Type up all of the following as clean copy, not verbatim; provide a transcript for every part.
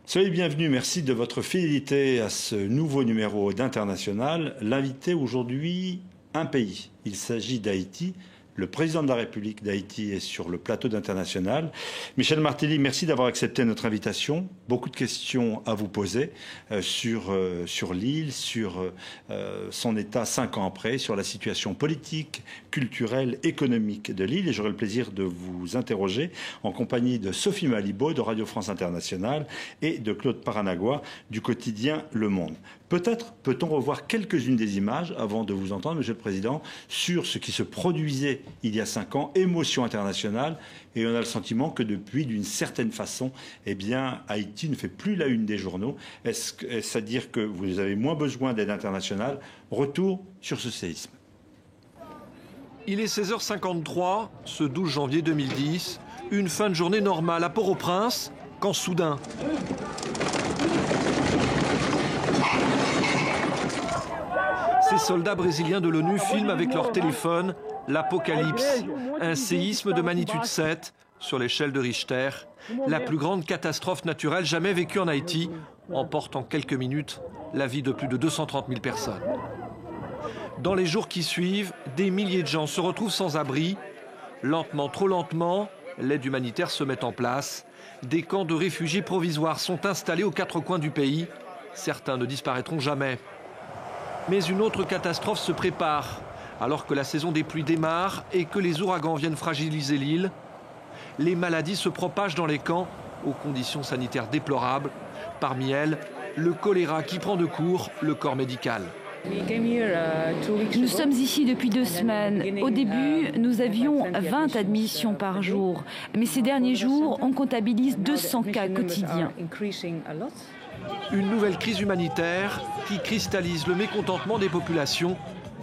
Soyez bienvenus, merci de votre fidélité à ce nouveau numéro d'International. L'invité aujourd'hui, un pays. Il s'agit d'Haïti. Le président de la République d'Haïti est sur le plateau d'International. Michel Martelly, merci d'avoir accepté notre invitation. Beaucoup de questions à vous poser sur l'île, sur son état 5 ans après, sur la situation politique, culturelle, économique de l'île. Et j'aurai le plaisir de vous interroger en compagnie de Sophie Malibaud de Radio France Internationale et de Claude Paranagua du quotidien Le Monde. Peut-être peut-on revoir quelques-unes des images avant de vous entendre, Monsieur le Président, sur ce qui se produisait il y a 5 ans, émotion internationale, et on a le sentiment que depuis, d'une certaine façon, eh bien, Haïti ne fait plus la une des journaux. Est-ce à dire que vous avez moins besoin d'aide internationale? Retour sur ce séisme. Il est 16h53, ce 12 janvier 2010, une fin de journée normale à Port-au-Prince, quand soudain... Ces soldats brésiliens de l'ONU filment avec leur téléphone l'apocalypse, un séisme de magnitude 7 sur l'échelle de Richter. La plus grande catastrophe naturelle jamais vécue en Haïti emporte en quelques minutes la vie de plus de 230 000 personnes. Dans les jours qui suivent, des milliers de gens se retrouvent sans abri. Lentement, trop lentement, l'aide humanitaire se met en place. Des camps de réfugiés provisoires sont installés aux 4 coins du pays. Certains ne disparaîtront jamais. Mais une autre catastrophe se prépare, alors que la saison des pluies démarre et que les ouragans viennent fragiliser l'île. Les maladies se propagent dans les camps, aux conditions sanitaires déplorables. Parmi elles, le choléra qui prend de court le corps médical. Nous sommes ici depuis 2 semaines. Au début, nous avions 20 admissions par jour. Mais ces derniers jours, on comptabilise 200 cas quotidiens. Une nouvelle crise humanitaire qui cristallise le mécontentement des populations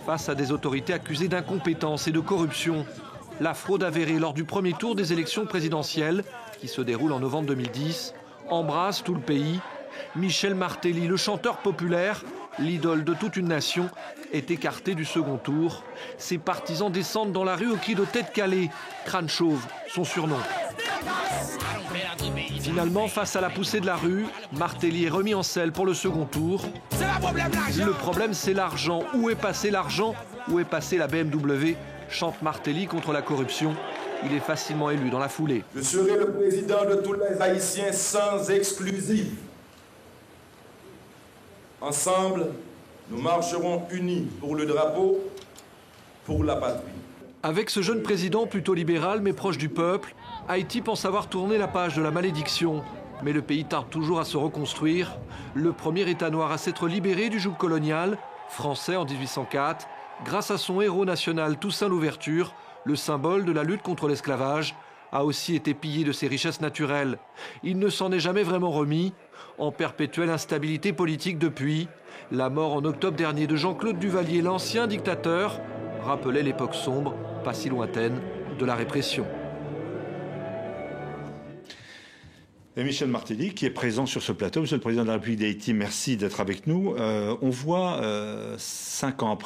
face à des autorités accusées d'incompétence et de corruption. La fraude avérée lors du premier tour des élections présidentielles, qui se déroule en novembre 2010, embrasse tout le pays. Michel Martelly, le chanteur populaire, l'idole de toute une nation, est écarté du second tour. Ses partisans descendent dans la rue au cri de tête calée, crâne chauve, son surnom. Finalement, face à la poussée de la rue, Martelly est remis en selle pour le second tour. Le problème, c'est l'argent. Où est passé l'argent? Où est passée la BMW? Chante Martelly contre la corruption. Il est facilement élu dans la foulée. Je serai le président de tous les Haïtiens sans exclusive. Ensemble, nous marcherons unis pour le drapeau, pour la patrie. Avec ce jeune président plutôt libéral mais proche du peuple, Haïti pense avoir tourné la page de la malédiction. Mais le pays tarde toujours à se reconstruire. Le premier État noir à s'être libéré du joug colonial, français en 1804, grâce à son héros national Toussaint Louverture, le symbole de la lutte contre l'esclavage, a aussi été pillé de ses richesses naturelles. Il ne s'en est jamais vraiment remis, en perpétuelle instabilité politique depuis. La mort en octobre dernier de Jean-Claude Duvalier, l'ancien dictateur, rappelait l'époque sombre, pas si lointaine, de la répression. Et Michel Martelly, qui est présent sur ce plateau. Monsieur le Président de la République d'Haïti, merci d'être avec nous. On voit 5 ans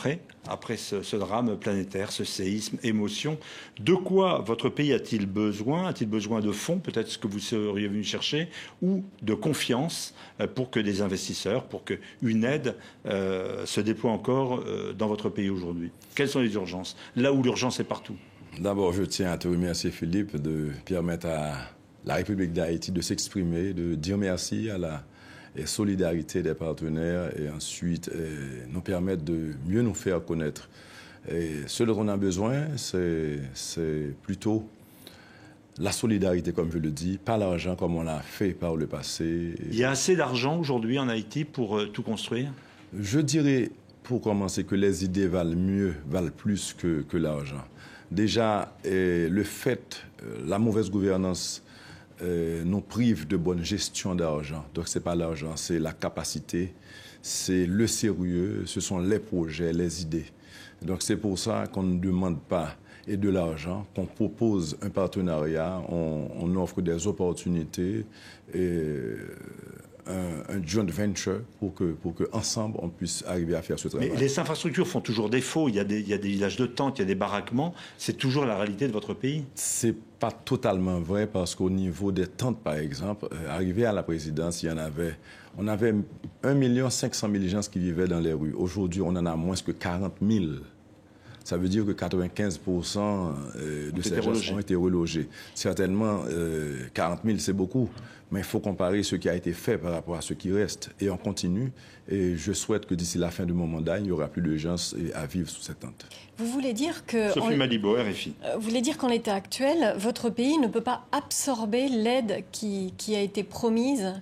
après ce drame planétaire, ce séisme, émotion, de quoi votre pays a-t-il besoin? A-t-il besoin de fonds, peut-être ce que vous seriez venu chercher, ou de confiance pour que des investisseurs, pour qu'une aide se déploie encore dans votre pays aujourd'hui? Quelles sont les urgences? Là où l'urgence est partout. D'abord, je tiens à te remercier, Philippe, de permettre à la République d'Haïti de s'exprimer, de dire merci à la solidarité des partenaires et ensuite nous permettre de mieux nous faire connaître. Et ce dont on a besoin, c'est plutôt la solidarité, comme je le dis, pas l'argent comme on l'a fait par le passé. Il y a assez d'argent aujourd'hui en Haïti pour tout construire? Je dirais, pour commencer, que les idées valent plus que l'argent. Déjà, le fait, la mauvaise gouvernance nous prive de bonne gestion d'argent. Donc, ce n'est pas l'argent, c'est la capacité, c'est le sérieux, ce sont les projets, les idées. Donc, c'est pour ça qu'on ne demande pas de l'argent, qu'on propose un partenariat, on offre des opportunités, un joint venture pour que ensemble on puisse arriver à faire ce travail. Mais les infrastructures font toujours défaut. Il y a des villages de tentes, il y a des baraquements. C'est toujours la réalité de votre pays? C'est pas totalement vrai parce qu'au niveau des tentes, par exemple, arrivé à la présidence, on avait 1 500 000 gens qui vivaient dans les rues. Aujourd'hui, on en a moins que 40 000. Ça veut dire que 95% de ces gens ont été relogés. Certainement, 40 000, c'est beaucoup. Mais il faut comparer ce qui a été fait par rapport à ce qui reste. Et on continue. Et je souhaite que d'ici la fin de mon mandat, il n'y aura plus de gens à vivre sous cette tente. Vous voulez dire que... Sophie Malibaud, RFI. Vous voulez dire qu'en l'état actuel, votre pays ne peut pas absorber l'aide qui a été promise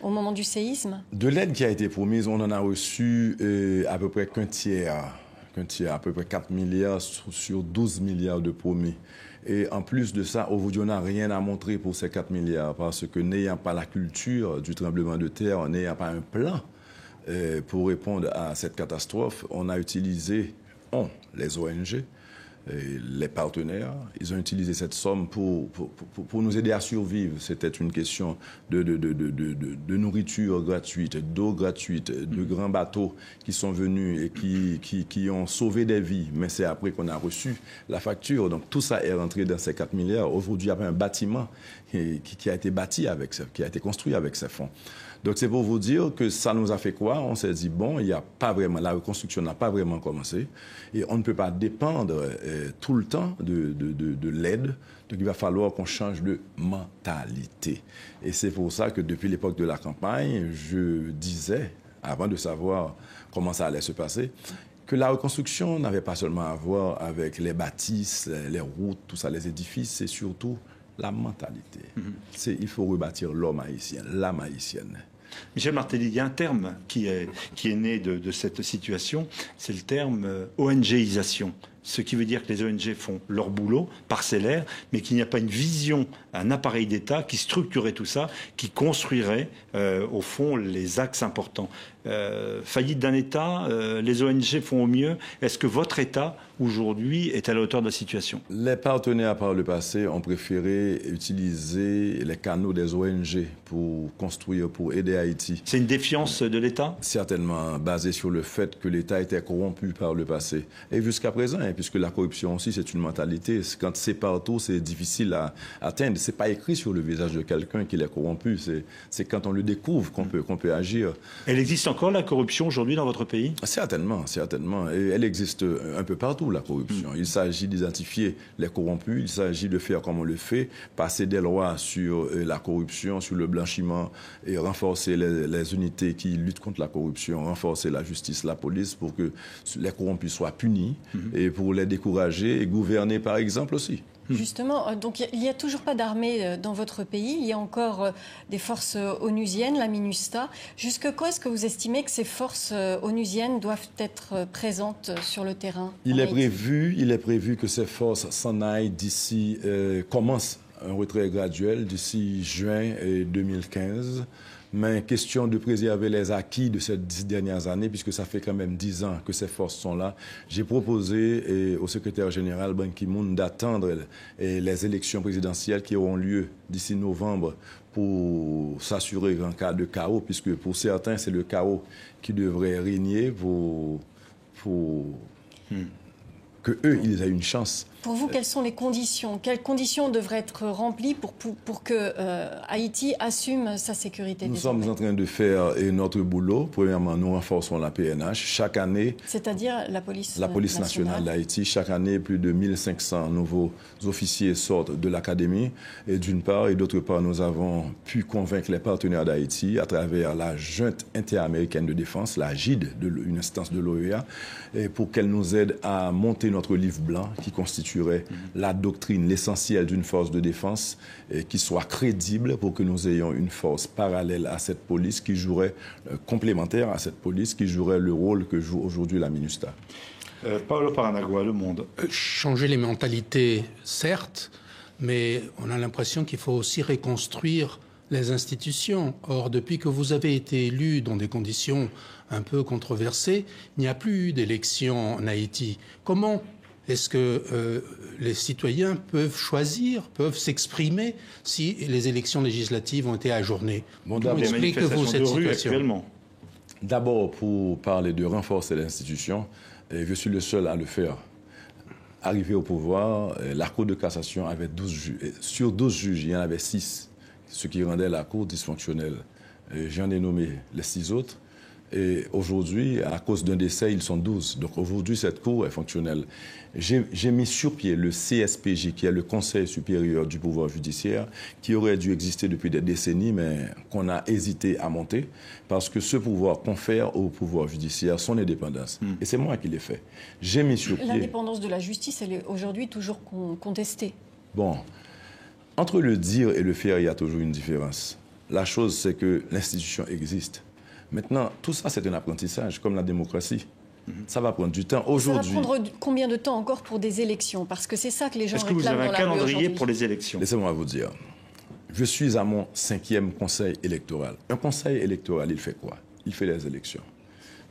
au moment du séisme? De l'aide qui a été promise, on en a reçu à peu près qu'un tiers, à peu près 4 milliards sur 12 milliards de promis. Et en plus de ça, aujourd'hui, on n'a rien à montrer pour ces 4 milliards parce que n'ayant pas la culture du tremblement de terre, n'ayant pas un plan pour répondre à cette catastrophe, on a utilisé, les ONG, les partenaires, ils ont utilisé cette somme pour nous aider à survivre. C'était une question de nourriture gratuite, d'eau gratuite, de grands bateaux qui sont venus et qui ont sauvé des vies. Mais c'est après qu'on a reçu la facture. Donc tout ça est rentré dans ces 4 milliards. Aujourd'hui, il y a un bâtiment qui a été bâti qui a été construit avec ces fonds. Donc c'est pour vous dire que ça nous a fait quoi? On s'est dit, bon, la reconstruction n'a pas vraiment commencé et on ne peut pas dépendre tout le temps de l'aide. Donc il va falloir qu'on change de mentalité. Et c'est pour ça que depuis l'époque de la campagne, je disais, avant de savoir comment ça allait se passer, que la reconstruction n'avait pas seulement à voir avec les bâtisses, les routes, tout ça, les édifices, c'est surtout la mentalité. Il faut rebâtir l'homme haïtien, l'âme haïtienne. Michel Martelly, il y a un terme qui est né de cette situation, c'est le terme ONGisation. Ce qui veut dire que les ONG font leur boulot parcellaire, mais qu'il n'y a pas une vision, un appareil d'État qui structurait tout ça, qui construirait, au fond, les axes importants. Faillite d'un État, les ONG font au mieux. Est-ce que votre État, aujourd'hui, est à la hauteur de la situation? Les partenaires, par le passé, ont préféré utiliser les canaux des ONG pour construire, pour aider Haïti. C'est une défiance de l'État? Certainement, basée sur le fait que l'État était corrompu par le passé. Et jusqu'à présent, puisque la corruption aussi, c'est une mentalité. Quand c'est partout, c'est difficile à atteindre. C'est pas écrit sur le visage de quelqu'un qu'il est corrompu. C'est quand on le découvre qu'on peut agir. Elle existe encore, la corruption, aujourd'hui, dans votre pays? Certainement, certainement. Et elle existe un peu partout, la corruption. Il s'agit d'identifier les corrompus. Il s'agit de faire comme on le fait, passer des lois sur la corruption, sur le blanchiment, et renforcer les unités qui luttent contre la corruption, renforcer la justice, la police, pour que les corrompus soient punis et pour les décourager et gouverner par exemple aussi. Justement, donc il n'y a toujours pas d'armée dans votre pays, il y a encore des forces onusiennes, la MINUSTAH. Jusque quand est-ce que vous estimez que ces forces onusiennes doivent être présentes sur le terrain? Il est prévu que ces forces s'en aillent d'ici, commencent un retrait graduel d'ici juin 2015. Mais question de préserver les acquis de ces 10 dernières années, puisque ça fait quand même 10 ans que ces forces sont là. J'ai proposé au secrétaire général Ban Ki-moon d'attendre les élections présidentielles qui auront lieu d'ici novembre pour s'assurer qu'en cas de chaos, puisque pour certains, c'est le chaos qui devrait régner pour qu'eux, ils aient une chance. Pour vous, quelles sont les conditions? Quelles conditions devraient être remplies pour que Haïti assume sa sécurité? Nous sommes en train de faire notre boulot. Premièrement, nous renforçons la PNH. Chaque année... C'est-à-dire la police nationale d'Haïti. Chaque année, plus de 1500 nouveaux officiers sortent de l'académie. Et d'une part, et d'autre part, nous avons pu convaincre les partenaires d'Haïti à travers la Junte interaméricaine de défense, la JID, une instance de l'OEA, pour qu'elle nous aide à monter notre livre blanc qui constitue la doctrine, l'essentiel d'une force de défense qui soit crédible pour que nous ayons une force parallèle à cette police qui jouerait, complémentaire à cette police qui jouerait le rôle que joue aujourd'hui la MINUSTAH. Paolo Paranagua, Le Monde. Changer les mentalités, certes, mais on a l'impression qu'il faut aussi reconstruire les institutions. Or, depuis que vous avez été élu dans des conditions un peu controversées, il n'y a plus eu d'élections en Haïti. Comment Est-ce que les citoyens peuvent choisir, peuvent s'exprimer si les élections législatives ont été ajournées? Bon, Des expliquez-vous cette manifestations de rue situation? actuellement. D'abord, pour parler de renforcer l'institution, je suis le seul à le faire. Arrivé au pouvoir, la Cour de cassation avait 12 juges. Sur 12 juges, il y en avait 6, ce qui rendait la Cour dysfonctionnelle. J'en ai nommé les 6 autres. Et aujourd'hui, à cause d'un décès, ils sont 12. Donc aujourd'hui, cette Cour est fonctionnelle. J'ai mis sur pied le CSPJ, qui est le Conseil supérieur du pouvoir judiciaire, qui aurait dû exister depuis des décennies, mais qu'on a hésité à monter, parce que ce pouvoir confère au pouvoir judiciaire son indépendance. Et c'est moi qui l'ai fait. J'ai mis sur pied... L'indépendance de la justice, elle est aujourd'hui toujours contestée. Bon, entre le dire et le faire, il y a toujours une différence. La chose, c'est que l'institution existe. Maintenant, tout ça, c'est un apprentissage, comme la démocratie. Ça va prendre du temps. Aujourd'hui, ça va prendre combien de temps encore pour des élections? Parce que c'est ça que les gens Est-ce que réclament vous avez dans un la rue calendrier aujourd'hui. pour les élections? laissez-moi vous dire, je suis à mon 5e conseil électoral. Un conseil électoral, il fait quoi? Il fait les élections.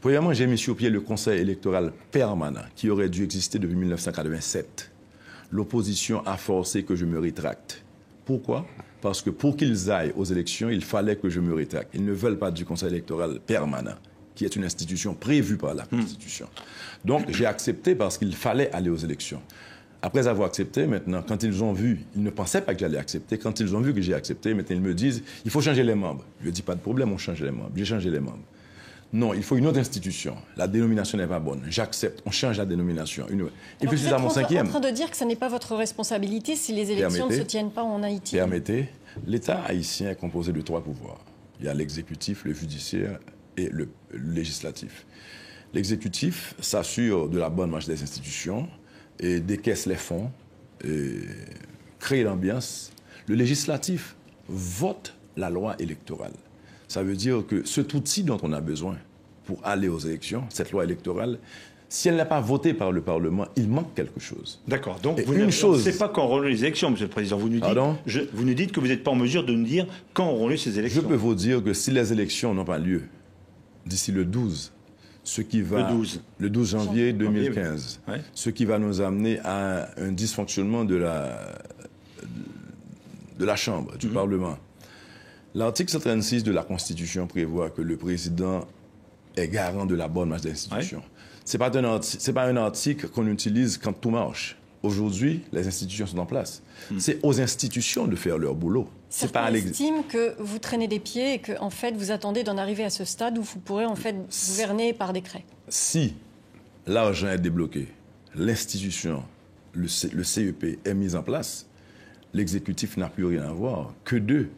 Premièrement, j'ai mis sur pied le conseil électoral permanent, qui aurait dû exister depuis 1987. L'opposition a forcé que je me rétracte. Pourquoi? Parce que pour qu'ils aillent aux élections, il fallait que je me rétracte. Ils ne veulent pas du conseil électoral permanent, qui est une institution prévue par la Constitution. Donc j'ai accepté parce qu'il fallait aller aux élections. Après avoir accepté, maintenant, quand ils ont vu, ils ne pensaient pas que j'allais accepter, quand ils ont vu que j'ai accepté, maintenant ils me disent, il faut changer les membres. Je dis, pas de problème, on change les membres. J'ai changé les membres. Non, il faut une autre institution. La dénomination n'est pas bonne. J'accepte, on change la dénomination. Et puis je suis à mon 5e. Vous êtes en train de dire que ce n'est pas votre responsabilité si les élections ne se tiennent pas en Haïti. Permettez, l'État haïtien est composé de 3 pouvoirs. Il y a l'exécutif, le judiciaire et le législatif. L'exécutif s'assure de la bonne marche des institutions et décaisse les fonds, et crée l'ambiance. Le législatif vote la loi électorale. Ça veut dire que cet outil dont on a besoin pour aller aux élections, cette loi électorale, si elle n'est pas votée par le Parlement, il manque quelque chose. D'accord. Donc, Et vous ne savez pas quand auront lieu les élections, Monsieur le Président. Vous nous dites que vous n'êtes pas en mesure de nous dire quand auront lieu ces élections. Je peux vous dire que si les élections n'ont pas lieu d'ici le 12, le 12 janvier 2015, oui. Ce qui va nous amener à un dysfonctionnement de la Chambre, du Parlement. L'article 136 de la Constitution prévoit que le président est garant de la bonne marche des institutions. Oui. Ce n'est pas un article qu'on utilise quand tout marche. Aujourd'hui, les institutions sont en place. C'est aux institutions de faire leur boulot. Certains estiment que vous traînez des pieds et que, en fait, vous attendez d'en arriver à ce stade où vous pourrez, en fait, gouverner par décret. Si l'argent est débloqué, l'institution, le CEP est mis en place, l'exécutif n'a plus rien à voir que de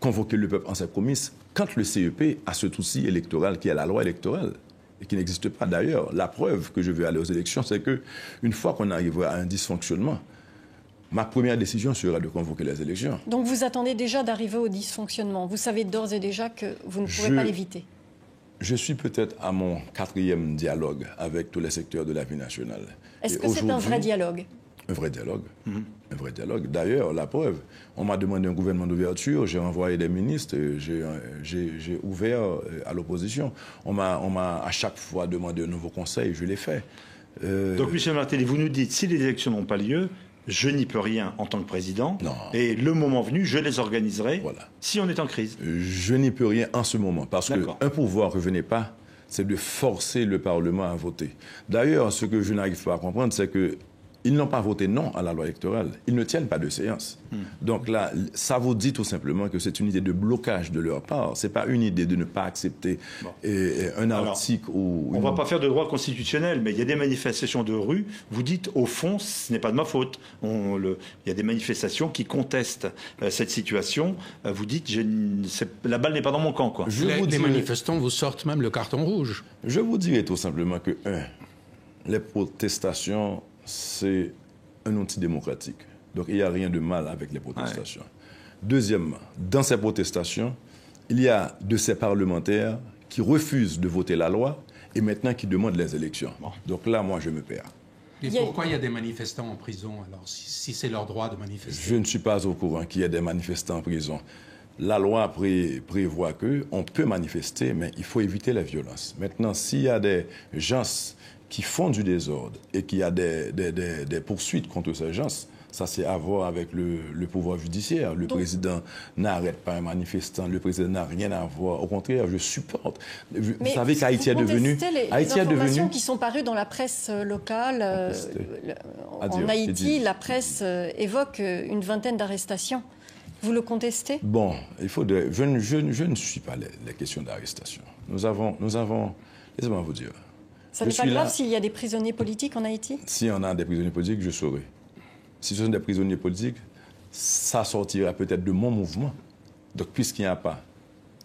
convoquer le peuple en ses promesses quand le CEP a ce outil électoral qui est la loi électorale et qui n'existe pas d'ailleurs. La preuve que je veux aller aux élections, c'est qu'une fois qu'on arrivera à un dysfonctionnement, ma première décision sera de convoquer les élections. Donc vous attendez déjà d'arriver au dysfonctionnement. Vous savez d'ores et déjà que vous ne pourrez pas l'éviter. Je suis peut-être à mon 4e dialogue avec tous les secteurs de la vie nationale. Est-ce que c'est un vrai dialogue ? Un vrai dialogue. Un vrai dialogue. D'ailleurs, la preuve, on m'a demandé un gouvernement d'ouverture, j'ai envoyé des ministres, j'ai ouvert à l'opposition. On m'a à chaque fois demandé un nouveau conseil, je l'ai fait. Donc, Michel Martelly, vous nous dites, si les élections n'ont pas lieu, je n'y peux rien en tant que président. Non. Et le moment venu, je les organiserai si on est en crise. Je n'y peux rien en ce moment, parce qu'un pouvoir ne revenait pas, c'est de forcer le Parlement à voter. D'ailleurs, ce que je n'arrive pas à comprendre, c'est que ils n'ont pas voté non à la loi électorale. Ils ne tiennent pas de séance. Donc là, ça vous dit tout simplement que c'est une idée de blocage de leur part. Ce n'est pas une idée de ne pas accepter un article ou... On ne va pas faire de droit constitutionnel, mais il y a des manifestations de rue. Vous dites, au fond, ce n'est pas de ma faute. Il y a des manifestations qui contestent cette situation. Vous dites, la balle n'est pas dans mon camp, quoi. Les manifestants vous sortent même le carton rouge. Je vous dirais tout simplement que, les protestations... c'est un outil démocratique. Donc, il n'y a rien de mal avec les protestations. Deuxièmement, dans ces protestations, il y a de ces parlementaires qui refusent de voter la loi et maintenant qui demandent les élections. Donc là, moi, je me perds. Et pourquoi il y a des manifestants en prison, alors, si c'est leur droit de manifester? Je ne suis pas au courant qu'il y ait des manifestants en prison. La loi prévoit qu'on peut manifester, mais il faut éviter la violence. Maintenant, s'il y a des gens qui font du désordre et qui a des poursuites contre ces gens, ça c'est à voir avec le pouvoir judiciaire. Le président n'arrête pas un manifestant, le président n'a rien à voir. Au contraire, je supporte. Vous savez qu'Haïti est devenu... Les informations qui sont parues dans la presse locale, en Haïti, la presse évoque une vingtaine d'arrestations. Vous le contestez? Bon, je ne suis pas les questions d'arrestation. Nous avons laissez-moi vous dire. Ça n'est pas grave s'il y a des prisonniers politiques en Haïti? Si on a des prisonniers politiques, je saurai. Si ce sont des prisonniers politiques, ça sortira peut-être de mon mouvement. Donc, puisqu'il n'y a pas,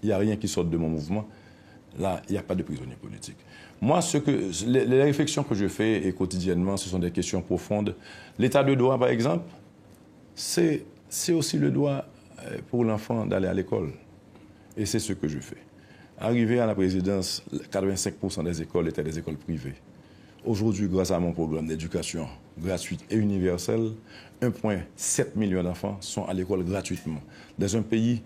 il n'y a rien qui sorte de mon mouvement, là, il n'y a pas de prisonniers politiques. Moi, les réflexions que je fais quotidiennement, ce sont des questions profondes. L'état de droit, par exemple, c'est aussi le droit pour l'enfant d'aller à l'école. Et c'est ce que je fais. Arrivé à la présidence, 85% des écoles étaient des écoles privées. Aujourd'hui, grâce à mon programme d'éducation gratuite et universelle, 1,7 million d'enfants sont à l'école gratuitement. Dans un pays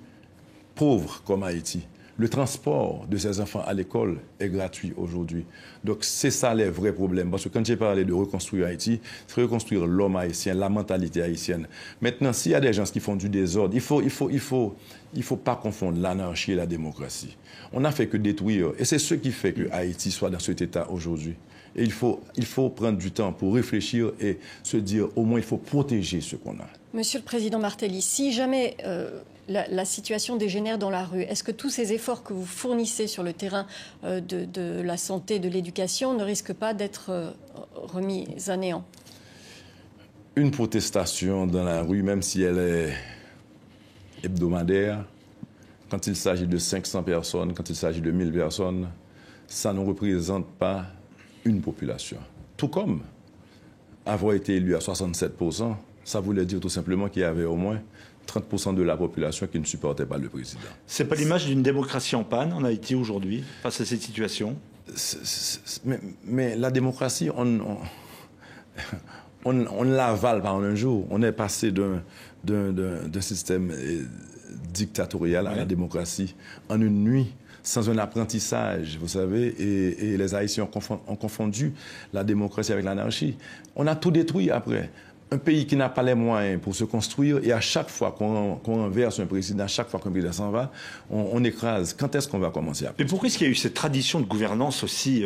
pauvre comme Haïti, le transport de ces enfants à l'école est gratuit aujourd'hui. Donc c'est ça les vrais problèmes. Parce que quand j'ai parlé de reconstruire Haïti, c'est reconstruire l'homme haïtien, la mentalité haïtienne. Maintenant, s'il y a des gens qui font du désordre, il faut pas confondre l'anarchie et la démocratie. On n'a fait que détruire. Et c'est ce qui fait que Haïti soit dans cet état aujourd'hui. Et il faut prendre du temps pour réfléchir et se dire, au moins, il faut protéger ce qu'on a. Monsieur le Président Martelly, si jamais la situation dégénère dans la rue, est-ce que tous ces efforts que vous fournissez sur le terrain de la santé, de l'éducation, ne risquent pas d'être remis à néant? Une protestation dans la rue, même si elle est hebdomadaire, quand il s'agit de 500 personnes, quand il s'agit de 1000 personnes, ça ne représente pas une population. Tout comme avoir été élu à 67%, ça voulait dire tout simplement qu'il y avait au moins 30% de la population qui ne supportait pas le président. C'est pas l'image d'une démocratie en panne en Haïti aujourd'hui, face à cette situation? Mais la démocratie, on l'avale pas en un jour. On est passé d'un système dictatorial à la démocratie en une nuit, sans un apprentissage, vous savez, et les Haïtiens ont confondu la démocratie avec l'anarchie. On a tout détruit après. Un pays qui n'a pas les moyens pour se construire, et à chaque fois qu'on renverse un président, à chaque fois qu'un président s'en va, on écrase. Quand est-ce qu'on va commencer à... Mais pourquoi est-ce qu'il y a eu cette tradition de gouvernance aussi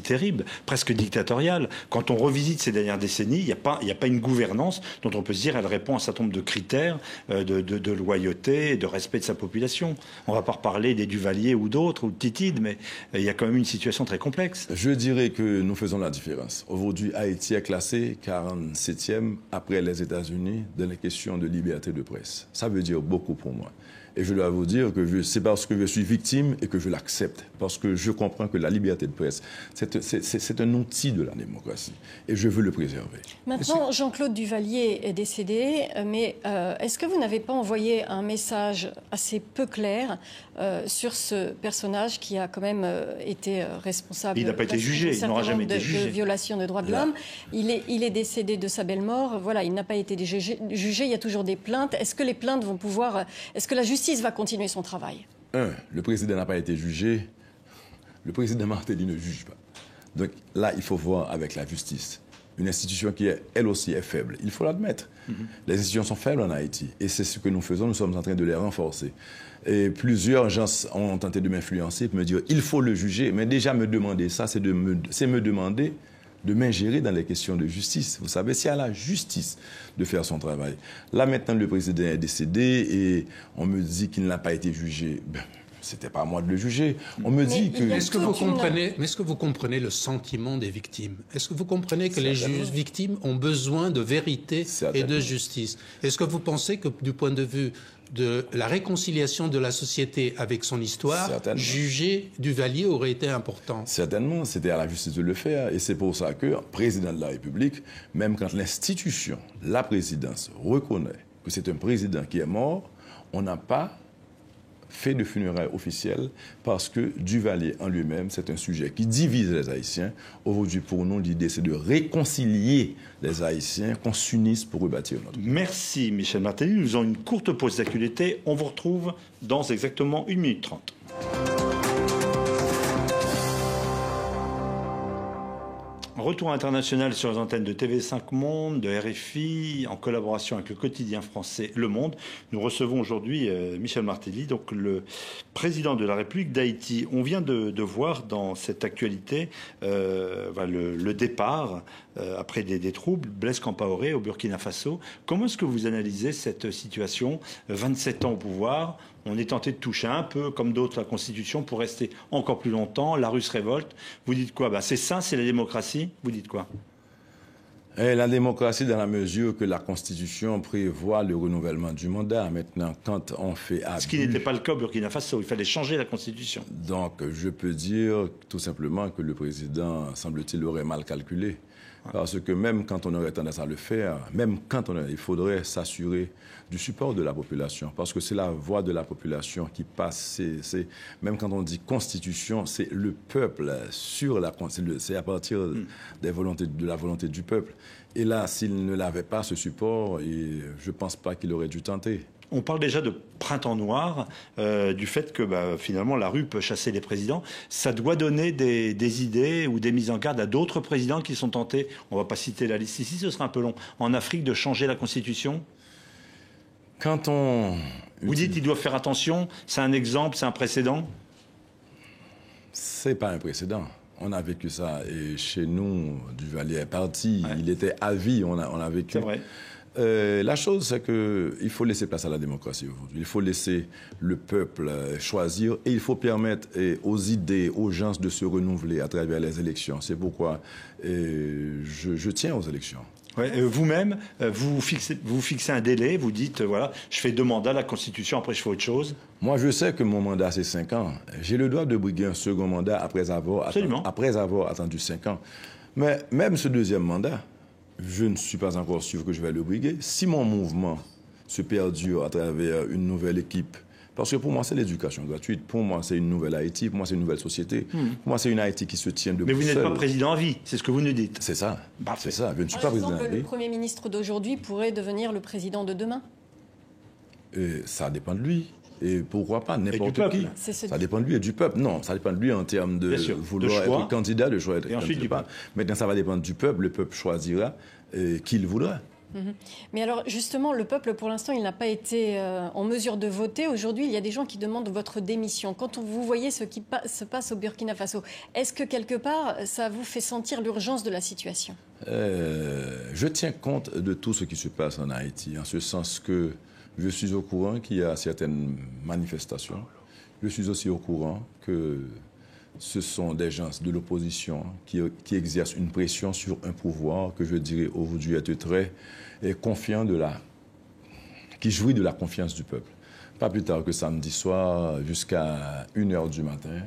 terrible, presque dictatoriale? Quand on revisite ces dernières décennies, il n'y a pas une gouvernance dont on peut se dire elle répond à un certain nombre de critères de loyauté, de respect de sa population. On ne va pas reparler des Duvalier ou d'autres, ou de Titide, mais il y a quand même une situation très complexe. Je dirais que nous faisons la différence. Aujourd'hui, Haïti est classé 47e après les États-Unis dans les questions de liberté de presse. Ça veut dire beaucoup pour moi. Et je dois vous dire que c'est parce que je suis victime et que je l'accepte. Parce que je comprends que la liberté de presse, c'est un outil de la démocratie. Et je veux le préserver. Maintenant, Jean-Claude Duvalier est décédé, mais est-ce que vous n'avez pas envoyé un message assez peu clair sur ce personnage qui a quand même été responsable... Il n'a pas été jugé, il n'aura jamais été jugé. ...de violation des droits de l'homme. Il est décédé de sa belle mort. Voilà, il n'a pas été jugé. Il y a toujours des plaintes. Est-ce que les plaintes vont pouvoir... Est-ce que la justice va continuer son travail? Le président n'a pas été jugé. Le président Martelly ne juge pas. Donc là, il faut voir avec la justice. Une institution qui, elle aussi, est faible. Il faut l'admettre. Les institutions sont faibles en Haïti. Et c'est ce que nous faisons. Nous sommes en train de les renforcer. Et plusieurs gens ont tenté de m'influencer pour me dire il faut le juger. Mais déjà, me demander ça, c'est me demander de m'ingérer dans les questions de justice. Vous savez, c'est à la justice de faire son travail. Là, maintenant, le président est décédé et on me dit qu'il n'a pas été jugé. Ben, c'était pas à moi de le juger. On me dit que... Est-ce que vous comprenez le sentiment des victimes? Est-ce que vous comprenez que les victimes ont besoin de vérité et de justice? Est-ce que vous pensez que du point de vue de la réconciliation de la société avec son histoire, juger Duvalier aurait été important? Certainement, c'était à la justice de le faire. Et c'est pour ça que, président de la République, même quand l'institution, la présidence, reconnaît que c'est un président qui est mort, on n'a pas fait de funérailles officielles parce que Duvalier en lui-même, c'est un sujet qui divise les Haïtiens. Aujourd'hui, pour nous, l'idée, c'est de réconcilier les Haïtiens, qu'on s'unisse pour rebâtir notre pays. Merci Michel Martelly. Nous avons une courte pause d'actualité. On vous retrouve dans exactement 1 minute 30. Retour international sur les antennes de TV5 Monde, de RFI, en collaboration avec le quotidien français Le Monde. Nous recevons aujourd'hui Michel Martelly, donc le président de la République d'Haïti. On vient de voir dans cette actualité le départ, après des troubles, Blaise Compaoré au Burkina Faso. Comment est-ce que vous analysez cette situation? 27 ans au pouvoir, on est tenté de toucher un peu, comme d'autres, la Constitution pour rester encore plus longtemps. La rue se révolte. Vous dites quoi? C'est ça, c'est la démocratie. Vous dites quoi? La démocratie dans la mesure que la Constitution prévoit le renouvellement du mandat. Maintenant, quand on fait abus... Ce qui n'était pas le cas au Burkina Faso. Il fallait changer la Constitution. Donc, je peux dire tout simplement que le président, semble-t-il, aurait mal calculé. Parce que même quand on aurait tendance à le faire, il faudrait s'assurer du support de la population. Parce que c'est la voix de la population qui passe. Même quand on dit constitution, c'est le peuple sur la constitution. C'est à partir de la volonté du peuple. Et là, s'il ne l'avait pas, ce support, je ne pense pas qu'il aurait dû tenter. On parle déjà de printemps noir, du fait que finalement la rue peut chasser les présidents. Ça doit donner des idées ou des mises en garde à d'autres présidents qui sont tentés, on ne va pas citer la liste ici, ce sera un peu long, en Afrique de changer la Constitution? Quand on... Vous dites qu'ils doivent faire attention, c'est un exemple, c'est un précédent? C'est pas un précédent. On a vécu ça et chez nous, Duvalier est parti, il était à vie, on a vécu. C'est vrai. La chose, c'est qu'il faut laisser place à la démocratie aujourd'hui. Il faut laisser le peuple choisir et il faut permettre aux idées, aux gens de se renouveler à travers les élections. C'est pourquoi je tiens aux élections. Ouais, vous-même, vous fixez un délai, vous dites, voilà, je fais 2 mandats, la Constitution, après je fais autre chose. Moi, je sais que mon mandat, c'est 5 ans. J'ai le droit de briguer un second mandat après avoir attendu 5 ans. Mais même ce deuxième mandat, je ne suis pas encore sûr que je vais le briguer. Si mon mouvement se perdure à travers une nouvelle équipe, parce que pour moi, c'est l'éducation gratuite. Pour moi, c'est une nouvelle Haïti. Pour moi, c'est une nouvelle société. Pour moi, c'est une Haïti qui se tient debout. Mais vous n'êtes pas président à vie, c'est ce que vous nous dites. C'est ça. Parfait. C'est ça. Je ne suis pas président à vie. Le Premier ministre d'aujourd'hui pourrait devenir le président de demain? Ça dépend de lui. Et pourquoi pas n'importe qui. Ça dépend de lui et du peuple. Non, ça dépend de lui en termes de vouloir être candidat, de choix être candidat. Maintenant, ça va dépendre du peuple. Le peuple choisira qui il voudra. Mais alors, justement, le peuple, pour l'instant, il n'a pas été en mesure de voter. Aujourd'hui, il y a des gens qui demandent votre démission. Quand vous voyez ce qui se passe au Burkina Faso, est-ce que, quelque part, ça vous fait sentir l'urgence de la situation? Je tiens compte de tout ce qui se passe en Haïti, en ce sens que je suis au courant qu'il y a certaines manifestations. Je suis aussi au courant que ce sont des gens de l'opposition qui exercent une pression sur un pouvoir que je dirais aujourd'hui être très confiant qui jouit de la confiance du peuple. Pas plus tard que samedi soir, jusqu'à 1h du matin,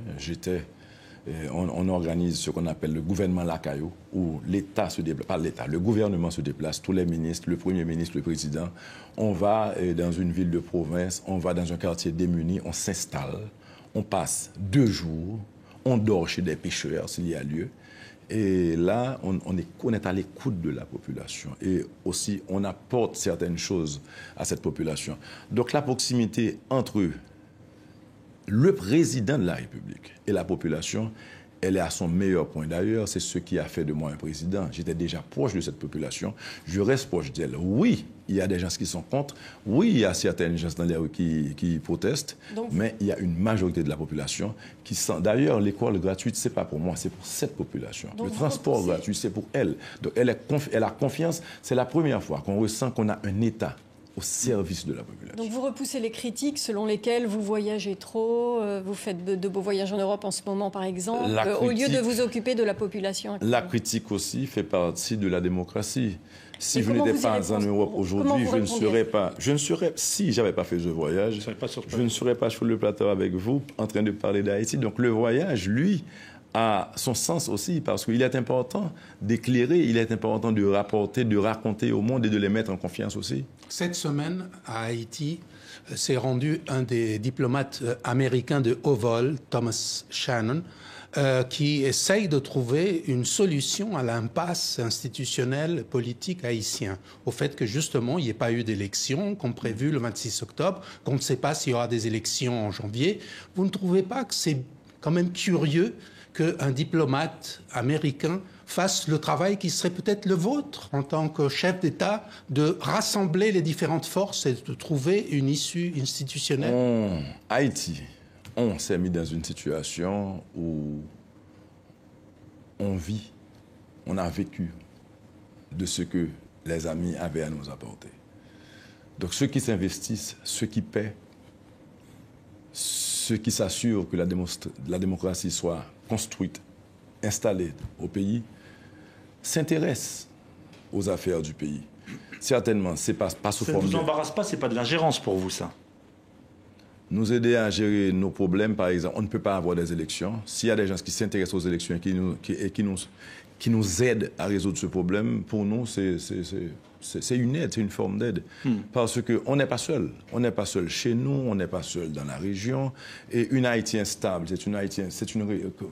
on organise ce qu'on appelle le gouvernement Lacayo, où l'État se déplace, pas l'État, le gouvernement se déplace, tous les ministres, le Premier ministre, le Président. On va dans une ville de province, on va dans un quartier démuni, on s'installe, on passe 2 jours, on dort chez des pêcheurs s'il y a lieu. Et là, on est à l'écoute de la population. Et aussi, on apporte certaines choses à cette population. Donc la proximité entre le président de la République et la population, elle est à son meilleur point. D'ailleurs, c'est ce qui a fait de moi un président. J'étais déjà proche de cette population. Je reste proche d'elle. Oui, il y a des gens qui sont contre. Oui, il y a certaines gens dans les rues qui protestent. Mais il y a une majorité de la population qui sent... D'ailleurs, l'école gratuite, ce n'est pas pour moi, c'est pour cette population. Le transport gratuit, c'est pour elle. Donc, elle a confiance. C'est la première fois qu'on ressent qu'on a un État au service de la population. Donc vous repoussez les critiques selon lesquelles vous voyagez trop, vous faites de beaux voyages en Europe en ce moment par exemple, au lieu de vous occuper de je La critique aussi fait partie de la démocratie. Si je n'étais pas en Europe aujourd'hui, si je n'avais pas fait ce voyage, je ne serais pas sur le plateau avec vous en train de parler d'Haïti. Donc le voyage, lui, a son sens aussi, parce qu'il est important d'éclairer, il est important de rapporter, de raconter au monde et de les mettre en confiance aussi. Cette semaine, à Haïti, s'est rendu un des diplomates américains de haut vol, Thomas Shannon, qui essaye de trouver une solution à l'impasse institutionnelle politique haïtien, au fait que justement il n'y ait pas eu d'élection comme prévu le 26 octobre, qu'on ne sait pas s'il y aura des élections en janvier. Vous ne trouvez pas que c'est quand même curieux qu'un diplomate américain fasse le travail qui serait peut-être le vôtre en tant que chef d'État, de rassembler les différentes forces et de trouver une issue institutionnelle? Haïti, on s'est mis dans une situation où on vit, on a vécu de ce que les amis avaient à nous apporter. Donc ceux qui s'investissent, ceux qui paient, ceux qui s'assurent que la démocratie soit construite, installée au pays, s'intéressent aux affaires du pays. Certainement, c'est pas sous forme de... Ça ne vous embarrasse pas, c'est pas de l'ingérence pour vous, ça? Nous aider à gérer nos problèmes, par exemple, on ne peut pas avoir des élections. S'il y a des gens qui s'intéressent aux élections et qui nous aident à résoudre ce problème, pour nous, c'est une aide, c'est une forme d'aide. Parce qu'on n'est pas seul. On n'est pas seul chez nous, on n'est pas seul dans la région. Et une Haïti instable,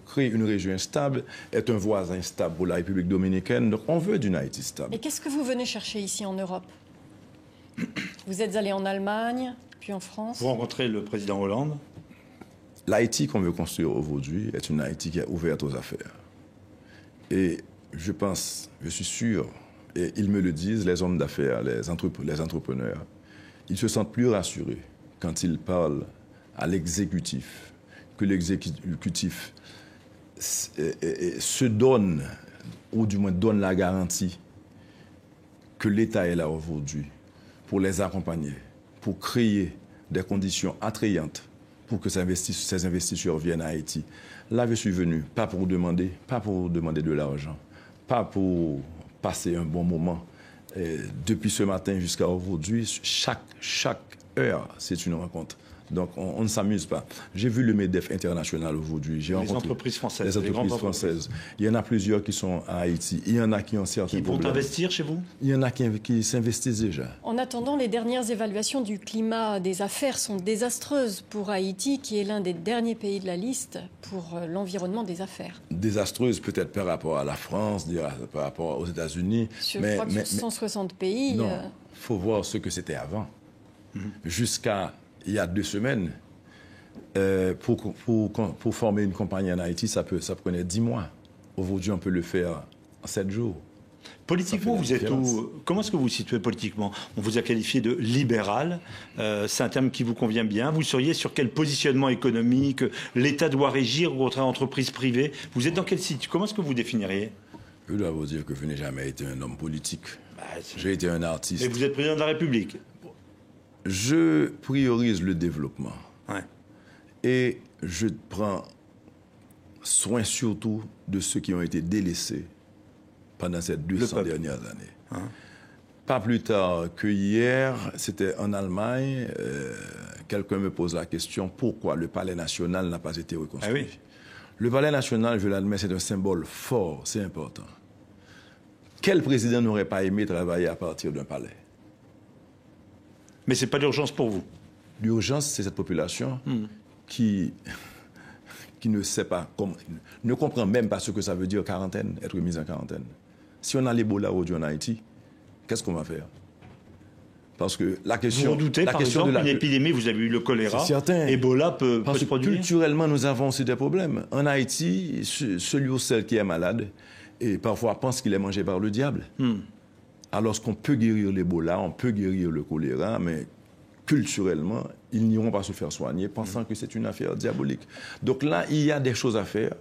créer une région instable est un voisin instable pour la République dominicaine. Donc on veut d'une Haïti stable. Et qu'est-ce que vous venez chercher ici en Europe? Vous êtes allé en Allemagne, puis en France. Vous rencontrez le président Hollande. L'Haïti qu'on veut construire aujourd'hui est une Haïti qui est ouverte aux affaires. Et je pense, je suis sûr, et ils me le disent, les hommes d'affaires, les entrepreneurs, ils se sentent plus rassurés quand ils parlent à l'exécutif, que l'exécutif se donne, ou du moins donne la garantie que l'État est là aujourd'hui pour les accompagner, pour créer des conditions attrayantes pour que ces investisseurs viennent à Haïti. Là, je suis venu, pas pour demander de l'argent, pas pour passer un bon moment. Et depuis ce matin jusqu'à aujourd'hui, chaque heure, c'est une rencontre. Donc, on ne s'amuse pas. J'ai vu le MEDEF international aujourd'hui. Les entreprises françaises. Les entreprises françaises. Il y en a plusieurs qui sont à Haïti. Il y en a qui ont certains problèmes. Qui vont investir chez vous? Il y en a qui s'investissent déjà. En attendant, les dernières évaluations du climat des affaires sont désastreuses pour Haïti, qui est l'un des derniers pays de la liste pour l'environnement des affaires. Désastreuses peut-être par rapport à la France, par rapport aux États-Unis. Je crois que sur 160 pays... Non, il faut voir ce que c'était avant. Jusqu'à... Il y a 2 semaines, pour former une compagnie en Haïti, ça prenait 10 mois. Aujourd'hui, on peut le faire en 7 jours. Politiquement, vous êtes où? Comment est-ce que vous vous situez politiquement? On vous a qualifié de libéral. C'est un terme qui vous convient bien. Vous seriez sur quel positionnement économique? L'État doit régir votre entreprise privée? Vous êtes dans quel site? Comment est-ce que vous définiriez? Je dois vous dire que je n'ai jamais été un homme politique. J'ai été un artiste. Mais vous êtes président de la République? Je priorise le développement. Ouais. Et je prends soin surtout de ceux qui ont été délaissés pendant ces 200 dernières années. Pas plus tard que hier, c'était en Allemagne, quelqu'un me pose la question, pourquoi le Palais national n'a pas été reconstruit? Ah oui. Le Palais national, je l'admets, c'est un symbole fort, c'est important. Quel président n'aurait pas aimé travailler à partir d'un palais? Mais ce n'est pas l'urgence pour vous? L'urgence, c'est cette population qui ne sait pas, ne comprend même pas ce que ça veut dire quarantaine, être mise en quarantaine. Si on a l'Ebola aujourd'hui en Haïti, qu'est-ce qu'on va faire? Parce que la question... Vous redoutez, par exemple, une épidémie, vous avez eu le choléra, Ebola peut se produire? Culturellement, nous avons aussi des problèmes. En Haïti, celui ou celle qui est malade, et parfois pense qu'il est mangé par le diable. Alors qu'on peut guérir l'Ebola, on peut guérir le choléra, mais culturellement, ils n'iront pas se faire soigner pensant que c'est une affaire diabolique. Donc là, il y a des choses à faire.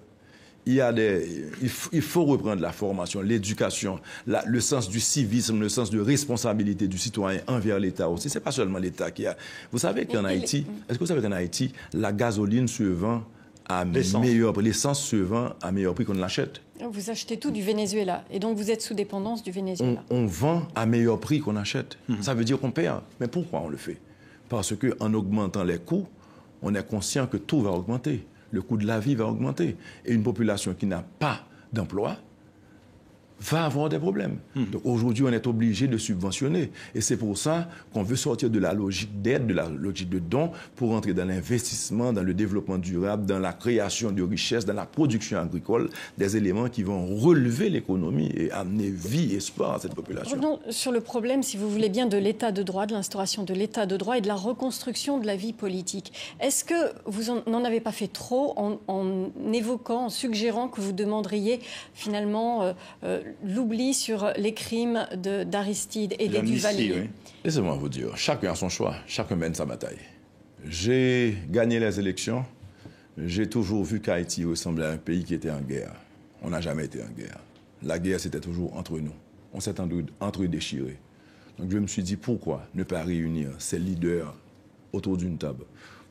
Il faut reprendre la formation, l'éducation, le sens du civisme, le sens de responsabilité du citoyen envers l'État aussi. Ce n'est pas seulement l'État qui a... Vous savez qu'en Haïti, est-ce que vous savez qu'en Haïti, la gasoline se vend à meilleur prix, l'essence se vend à meilleur prix qu'on l'achète? Vous achetez tout du Venezuela, et donc vous êtes sous dépendance du Venezuela. On vend à meilleur prix qu'on achète. Ça veut dire qu'on perd. Mais pourquoi on le fait? Parce qu'en augmentant les coûts, on est conscient que tout va augmenter. Le coût de la vie va augmenter. Et une population qui n'a pas d'emploi va avoir des problèmes. Donc aujourd'hui, on est obligé de subventionner. Et c'est pour ça qu'on veut sortir de la logique d'aide, de la logique de don, pour entrer dans l'investissement, dans le développement durable, dans la création de richesses, dans la production agricole, des éléments qui vont relever l'économie et amener vie et espoir à cette population. Revenons sur le problème, si vous voulez bien, de l'état de droit, de l'instauration de l'état de droit et de la reconstruction de la vie politique. Est-ce que vous n'en avez pas fait trop en évoquant, en suggérant que vous demanderiez finalement l'oubli sur les crimes d'Aristide et des Duvalier? Oui. Laissez-moi vous dire, chacun a son choix, chacun mène sa bataille. J'ai gagné les élections, j'ai toujours vu qu'Haïti ressemblait à un pays qui était en guerre. On n'a jamais été en guerre. La guerre, c'était toujours entre nous. On s'est entre-déchirés. Donc je me suis dit, pourquoi ne pas réunir ces leaders autour d'une table?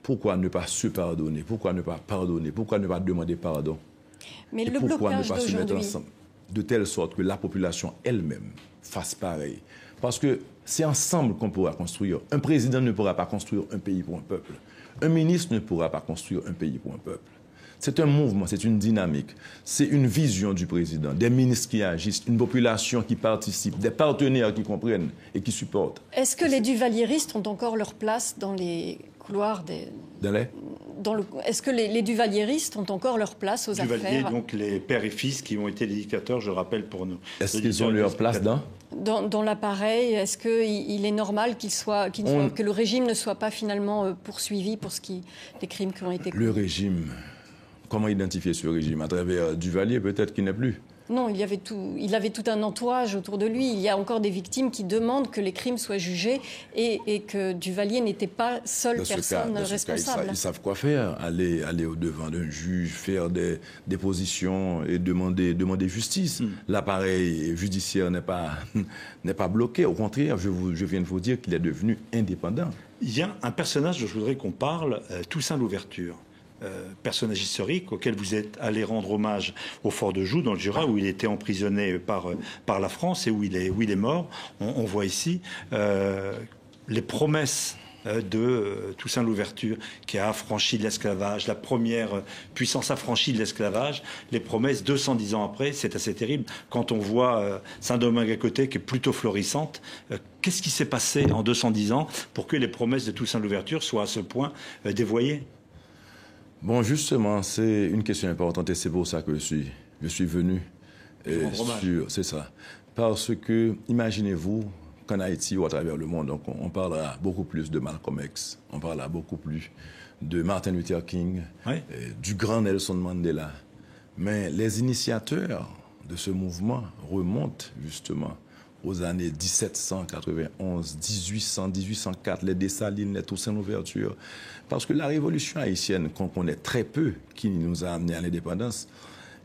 Pourquoi ne pas se pardonner? Pourquoi ne pas pardonner? Pourquoi ne pas demander pardon? Mais et le pourquoi blocage ne pas se mettre d'aujourd'hui, ensemble de telle sorte que la population elle-même fasse pareil? Parce que c'est ensemble qu'on pourra construire. Un président ne pourra pas construire un pays pour un peuple. Un ministre ne pourra pas construire un pays pour un peuple. C'est un mouvement, c'est une dynamique, c'est une vision du président, des ministres qui agissent, une population qui participe, des partenaires qui comprennent et qui supportent. Est-ce que les duvalieristes ont encore leur place dans les couloirs des... Est-ce que les duvalieristes ont encore leur place aux affaires? Donc les pères et fils qui ont été les dictateurs, je rappelle pour nous. Est-ce qu'ils ont leur place dans l'appareil? Est-ce qu'il est normal que le régime ne soit pas finalement poursuivi pour des crimes qui ont été commis? Le régime, comment identifier ce régime? À travers Duvalier, peut-être qu'il n'est plus. Non, il avait tout un entourage autour de lui. Il y a encore des victimes qui demandent que les crimes soient jugés et que Duvalier n'était pas seule personne responsable. Ils savent quoi faire, aller au-devant d'un juge, faire des dépositions et demander justice. L'appareil judiciaire n'est pas bloqué. Au contraire, je viens de vous dire qu'il est devenu indépendant. Il y a un personnage dont je voudrais qu'on parle, Toussaint Louverture. Personnage historique auquel vous êtes allé rendre hommage au fort de Joux dans le Jura, où il était emprisonné par la France et où il est mort. On voit ici les promesses de Toussaint Louverture, qui a affranchi de l'esclavage, la première puissance affranchie de l'esclavage. Les promesses 210 ans après, c'est assez terrible. Quand on voit Saint-Domingue à côté, qui est plutôt florissante, qu'est-ce qui s'est passé en 210 ans pour que les promesses de Toussaint Louverture soient à ce point dévoyées? Bon, justement, c'est une question importante et c'est pour ça que je suis venu c'est ça. Parce que, imaginez-vous qu'en Haïti ou à travers le monde, donc on parlera beaucoup plus de Malcolm X, on parlera beaucoup plus de Martin Luther King, du grand Nelson Mandela. Mais les initiateurs de ce mouvement remontent justement aux années 1791, 1800, 1804, les Dessalines, les Toussaint Louverture. Parce que la révolution haïtienne, qu'on connaît très peu, qui nous a amenés à l'indépendance,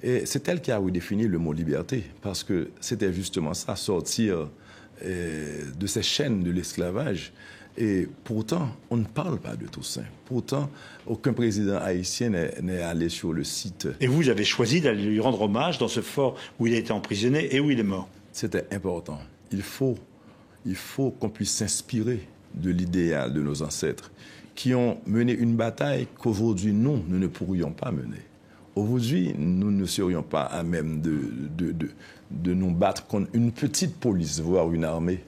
c'est elle qui a redéfini le mot liberté. Parce que c'était justement ça, sortir de ces chaînes de l'esclavage. Et pourtant, on ne parle pas de Toussaint. Pourtant, aucun président haïtien n'est allé sur le site. Et vous avez choisi d'aller lui rendre hommage dans ce fort où il a été emprisonné et où il est mort. C'était important. Il faut qu'on puisse s'inspirer de l'idéal de nos ancêtres qui ont mené une bataille qu'aujourd'hui, nous ne pourrions pas mener. Aujourd'hui, nous ne serions pas à même de nous battre contre une petite police, voire une armée.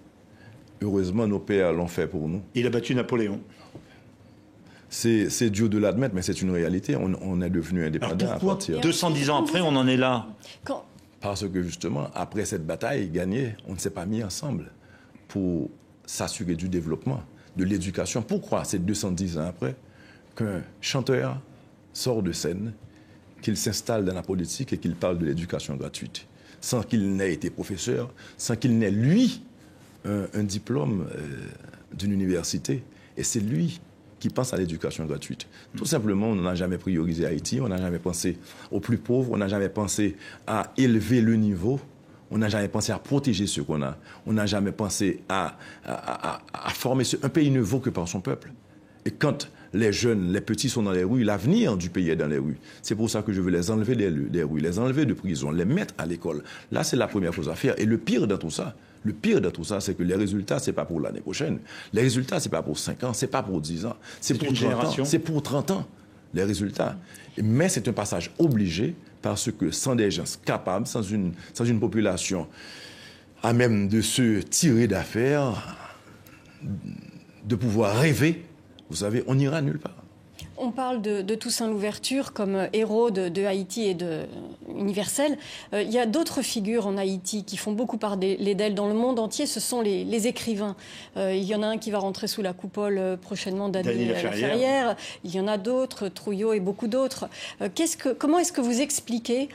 Heureusement, nos pères l'ont fait pour nous. Il a battu Napoléon. C'est dur de l'admettre, mais c'est une réalité. On est devenu indépendant. Alors pourquoi, 210 ans après, on en est là? Parce que justement, après cette bataille gagnée, on ne s'est pas mis ensemble pour s'assurer du développement, de l'éducation. Pourquoi c'est 210 ans après qu'un chanteur sort de scène, qu'il s'installe dans la politique et qu'il parle de l'éducation gratuite, sans qu'il n'ait été professeur, sans qu'il n'ait, lui, un diplôme d'une université. Et c'est lui qui pense à l'éducation gratuite. Tout simplement, on n'a jamais priorisé Haïti, on n'a jamais pensé aux plus pauvres, on n'a jamais pensé à élever le niveau, on n'a jamais pensé à protéger ce qu'on a, on n'a jamais pensé à former un pays ne vaut que par son peuple. Et quand les jeunes, les petits sont dans les rues, l'avenir du pays est dans les rues. C'est pour ça que je veux les enlever des rues, les enlever de prison, les mettre à l'école. Là, c'est la première chose à faire. Et le pire dans tout ça, c'est que les résultats, c'est pas pour l'année prochaine. Les résultats, c'est pas pour 5 ans, c'est pas pour 10 ans. C'est pour 30 ans. C'est pour 30 ans. les résultats. Mais c'est un passage obligé parce que sans des gens capables, sans une population à même de se tirer d'affaire, de pouvoir rêver, vous savez, on n'ira nulle part. On parle de Toussaint Louverture comme héros de Haïti et de universel. Il y a d'autres figures en Haïti qui font beaucoup parler d'elles dans le monde entier. Ce sont les écrivains. Il y en a un qui va rentrer sous la coupole prochainement, Dany Laferrière. Il y en a d'autres, Trouillot et beaucoup d'autres. Comment est-ce que vous expliquez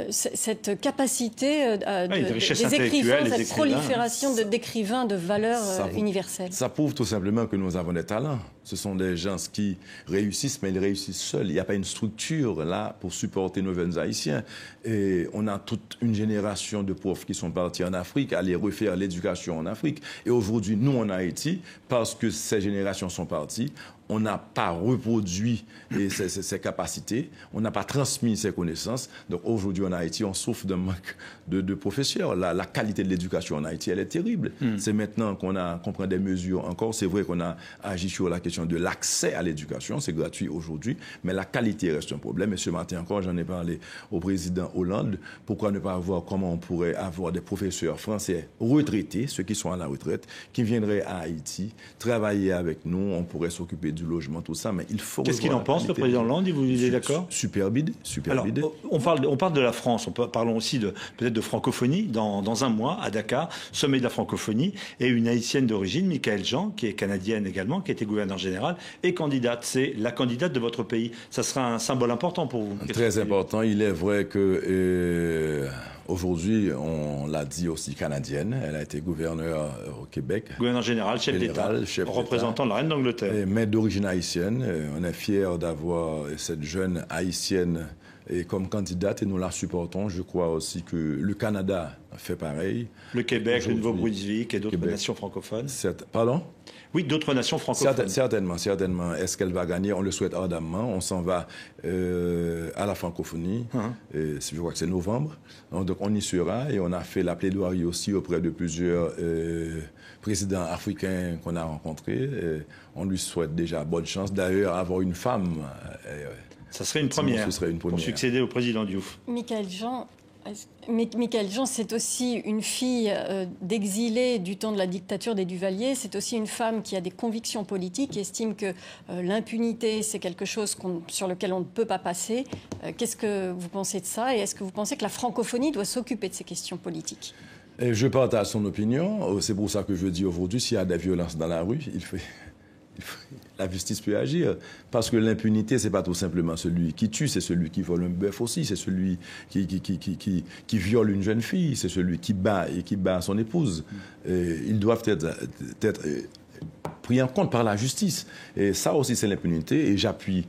cette capacité des écrivains, cette prolifération d'écrivains de valeurs universelles? Ça prouve tout simplement que nous avons des talents. Ce sont des gens qui réussissent, mais ils réussissent seuls. Il n'y a pas une structure là pour supporter nos jeunes Haïtiens. Et on a toute une génération de profs qui sont partis en Afrique, aller refaire l'éducation en Afrique. Et aujourd'hui, nous, en Haïti, parce que ces générations sont parties, on n'a pas reproduit ces capacités, on n'a pas transmis ces connaissances. Donc aujourd'hui en Haïti, on souffre d'un manque de professeurs. La qualité de l'éducation en Haïti, elle est terrible. C'est maintenant qu'on prend des mesures encore. C'est vrai qu'on a agi sur la question de l'accès à l'éducation, c'est gratuit aujourd'hui, mais la qualité reste un problème. Et ce matin encore, j'en ai parlé au président Hollande. Pourquoi ne pas voir comment on pourrait avoir des professeurs français retraités, ceux qui sont à la retraite, qui viendraient à Haïti, travailler avec nous, on pourrait s'occuper du logement, tout ça, mais il faut... Qu'est-ce qu'il en pense, le président Hollande? Vous êtes d'accord? Superbe idée. Alors, on parle de la France, parlons aussi peut-être de francophonie. Dans un mois, à Dakar, sommet de la francophonie, et une haïtienne d'origine, Michaëlle Jean, qui est canadienne également, qui était gouverneur général, et candidate. C'est la candidate de votre pays. Ça sera un symbole important pour vous? Très important. Il est vrai que... aujourd'hui, on l'a dit aussi canadienne. Elle a été gouverneure au Québec. Gouverneur général, chef d'État, représentant de la reine d'Angleterre. Mais d'origine haïtienne. On est fiers d'avoir cette jeune haïtienne comme candidate et nous la supportons. Je crois aussi que le Canada fait pareil. Le Québec, le Nouveau-Brunswick et d'autres nations francophones. Pardon? Oui, d'autres nations francophones. Certainement. Est-ce qu'elle va gagner? On le souhaite ardemment. On s'en va à la francophonie. Je crois que c'est novembre. Donc on y sera et on a fait la plaidoirie aussi auprès de plusieurs présidents africains qu'on a rencontrés. On lui souhaite déjà bonne chance. D'ailleurs, avoir une femme... ça serait une première, pour succéder au président Diouf. Michaëlle Jean, c'est aussi une fille d'exilés du temps de la dictature des Duvalier. C'est aussi une femme qui a des convictions politiques, qui estime que l'impunité, c'est quelque chose sur lequel on ne peut pas passer. Qu'est-ce que vous pensez de ça? Et est-ce que vous pensez que la francophonie doit s'occuper de ces questions politiques? Je partage son opinion. C'est pour ça que je dis aujourd'hui, s'il y a des violences dans la rue, la justice peut agir. Parce que l'impunité, c'est pas tout simplement celui qui tue, c'est celui qui vole un bœuf aussi, c'est celui qui viole une jeune fille, c'est celui qui bat son épouse. Ils doivent être pris en compte par la justice. Et ça aussi, c'est l'impunité. Et j'appuie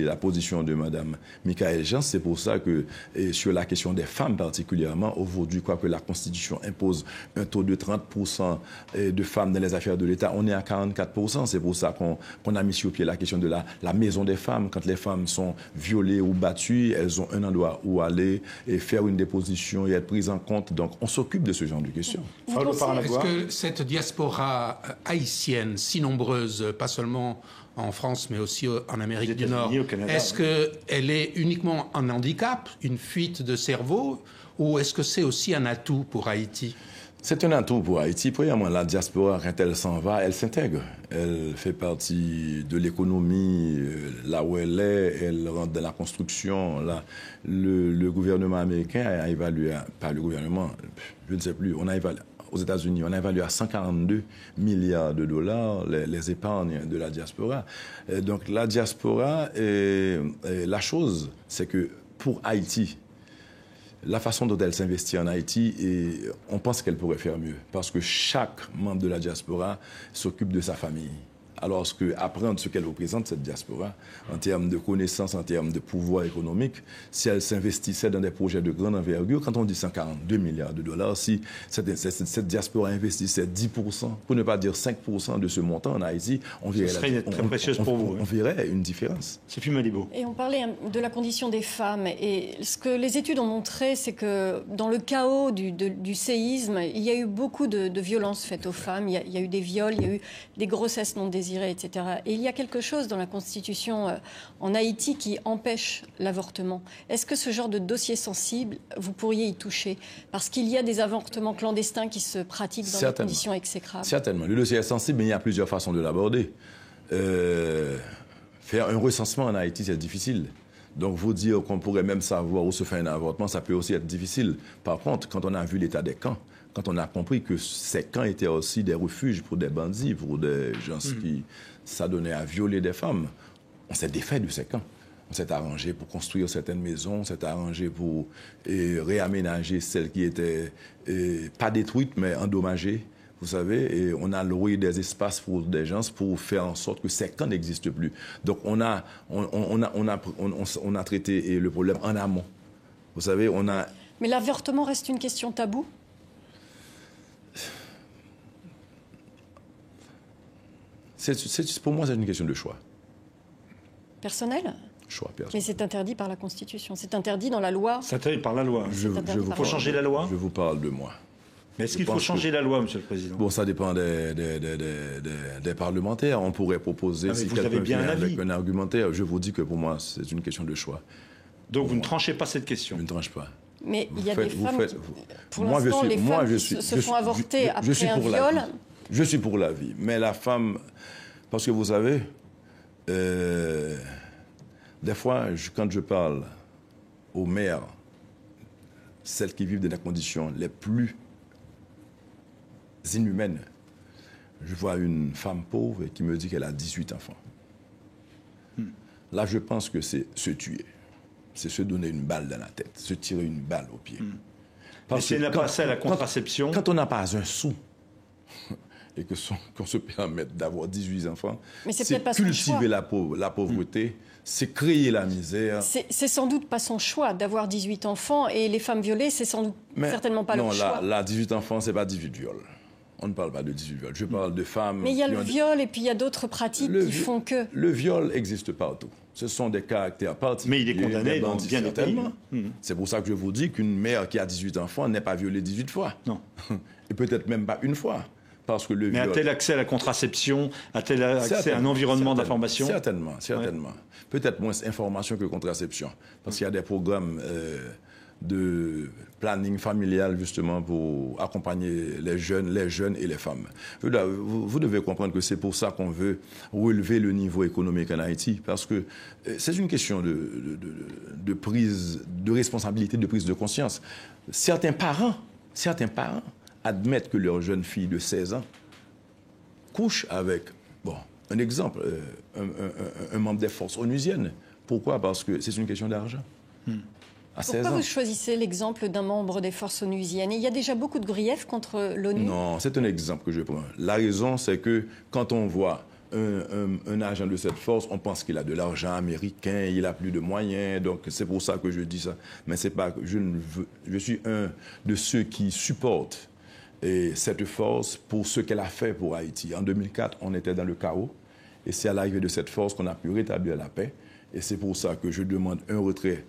la position de Mme Michaëlle Jean. C'est pour ça que, sur la question des femmes particulièrement, aujourd'hui, quoique la Constitution impose un taux de 30% de femmes dans les affaires de l'État, on est à 44%. C'est pour ça qu'on a mis sur pied la question de la maison des femmes. Quand les femmes sont violées ou battues, elles ont un endroit où aller et faire une déposition et être prises en compte. Donc, on s'occupe de ce genre de questions. Est-ce que cette diaspora haïtienne, si nombreuse, pas seulement en France, mais aussi en Amérique du Nord, est-ce qu'elle est uniquement un handicap, une fuite de cerveau, ou est-ce que c'est aussi un atout pour Haïti? C'est un atout pour Haïti. Premièrement, la diaspora, quand elle s'en va, elle s'intègre. Elle fait partie de l'économie là où elle est. Elle rentre dans la construction. Là, le gouvernement américain a évalué, pas le gouvernement, je ne sais plus, on a évalué. Aux États-Unis, on a évalué à 142 milliards de dollars les épargnes de la diaspora. Donc la diaspora, la chose, c'est que pour Haïti, la façon dont elle s'investit en Haïti, on pense qu'elle pourrait faire mieux. Parce que chaque membre de la diaspora s'occupe de sa famille. Alors apprendre ce qu'elle représente, cette diaspora, en termes de connaissances, en termes de pouvoir économique, si elle s'investissait dans des projets de grande envergure, quand on dit 142 milliards de dollars, si cette diaspora investissait 10%, pour ne pas dire 5% de ce montant en Haïti, on verrait une différence. C'est plus Malibo. Et on parlait de la condition des femmes. Et ce que les études ont montré, c'est que dans le chaos du séisme, il y a eu beaucoup de violences faites aux femmes. Il y a eu des viols, il y a eu des grossesses non désirées. désiré, etc. Et il y a quelque chose dans la Constitution en Haïti qui empêche l'avortement. Est-ce que ce genre de dossier sensible, vous pourriez y toucher? Parce qu'il y a des avortements clandestins qui se pratiquent dans des conditions exécrables. Certainement. Le dossier est sensible, mais il y a plusieurs façons de l'aborder. Faire un recensement en Haïti, c'est difficile. Donc, vous dire qu'on pourrait même savoir où se fait un avortement, ça peut aussi être difficile. Par contre, quand on a vu l'état des camps, quand on a compris que ces camps étaient aussi des refuges pour des bandits, pour des gens qui s'adonnaient à violer des femmes, on s'est défait de ces camps. On s'est arrangé pour construire certaines maisons, on s'est arrangé pour réaménager celles qui étaient pas détruites, mais endommagées. Vous savez, et on a loué des espaces pour des gens pour faire en sorte que ces camps n'existent plus. Donc on a traité le problème en amont. Vous savez, on a... Mais l'avortement reste une question taboue? Pour moi, c'est une question de choix. Personnel? Choix personnel. Mais c'est interdit par la Constitution. C'est interdit dans la loi. C'est interdit par la loi. Il faut changer la loi? Je vous parle de moi. Mais est-ce qu'il faut changer la loi, Monsieur le Président? Bon, ça dépend des parlementaires. On pourrait proposer, si quelqu'un vient avec un argumentaire, je vous dis que pour moi, c'est une question de choix. Donc vous ne tranchez pas cette question? Je ne tranche pas. Mais il y a des femmes qui, pour l'instant, les femmes qui se font avorter après un viol... Je suis pour la vie. Mais la femme... Parce que vous savez, des fois, quand je parle aux mères, celles qui vivent dans des conditions les plus inhumaines, je vois une femme pauvre qui me dit qu'elle a 18 enfants. Là, je pense que c'est se tuer. C'est se donner une balle dans la tête, se tirer une balle au pied. Parce que si elle n'a pas accès à la contraception... Quand on n'a pas un sou et qu'on se permette d'avoir 18 enfants, c'est cultiver la pauvreté, c'est créer la misère. C'est sans doute pas son choix d'avoir 18 enfants, et les femmes violées, c'est sans doute certainement pas leur choix. Non, 18 enfants, c'est pas 18 viols. On ne parle pas de 18 viols. Je parle de femmes... Mais il y a le viol et puis il y a d'autres pratiques qui font que... Le viol existe partout. Ce sont des caractères particuliers. Mais il est condamné dans bien des pays. C'est pour ça que je vous dis qu'une mère qui a 18 enfants n'est pas violée 18 fois. Non. Et peut-être même pas une fois. Parce que le viol... a-t-elle accès à la contraception? A-t-elle accès à un environnement d'information? Certainement. Ouais. Peut-être moins information que contraception. Parce qu'il y a des programmes de planning familial, justement, pour accompagner les jeunes et les femmes. Vous devez comprendre que c'est pour ça qu'on veut relever le niveau économique en Haïti, parce que c'est une question de prise de responsabilité, de prise de conscience. Certains parents admettent que leur jeune fille de 16 ans couche avec, un exemple, un membre des forces onusiennes. Pourquoi? Parce que c'est une question d'argent. Pourquoi vous choisissez l'exemple d'un membre des forces onusiennes? Il y a déjà beaucoup de griefs contre l'ONU. Non, c'est un exemple que je prends. La raison, c'est que quand on voit un agent de cette force, on pense qu'il a de l'argent américain, il a plus de moyens, donc c'est pour ça que je dis ça. Mais c'est pas, je suis un de ceux qui supportent cette force pour ce qu'elle a fait pour Haïti. En 2004, on était dans le chaos, et c'est à l'arrivée de cette force qu'on a pu rétablir la paix. Et c'est pour ça que je demande un retrait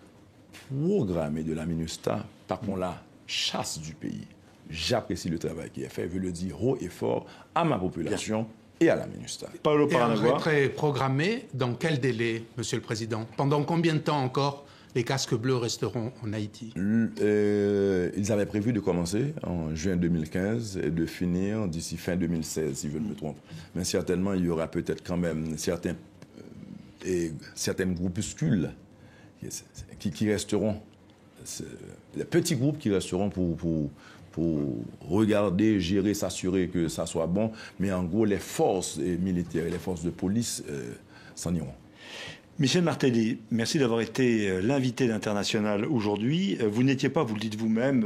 programmé de la MINUSTAH, par qu'on la chasse du pays. J'apprécie le travail qui est fait, je le dis haut et fort à ma population et à la MINUSTAH. Et un retrait programmé, dans quel délai, Monsieur le Président? Pendant combien de temps encore les casques bleus resteront en Haïti? Ils avaient prévu de commencer en juin 2015 et de finir d'ici fin 2016, si je ne me trompe. Mais certainement, il y aura peut-être quand même certaines groupuscules qui resteront, les petits groupes qui resteront pour regarder, gérer, s'assurer que ça soit bon. Mais en gros, les forces militaires et les forces de police s'en iront. Michel Martelly, merci d'avoir été l'invité d'International aujourd'hui. Vous n'étiez pas, vous le dites vous-même,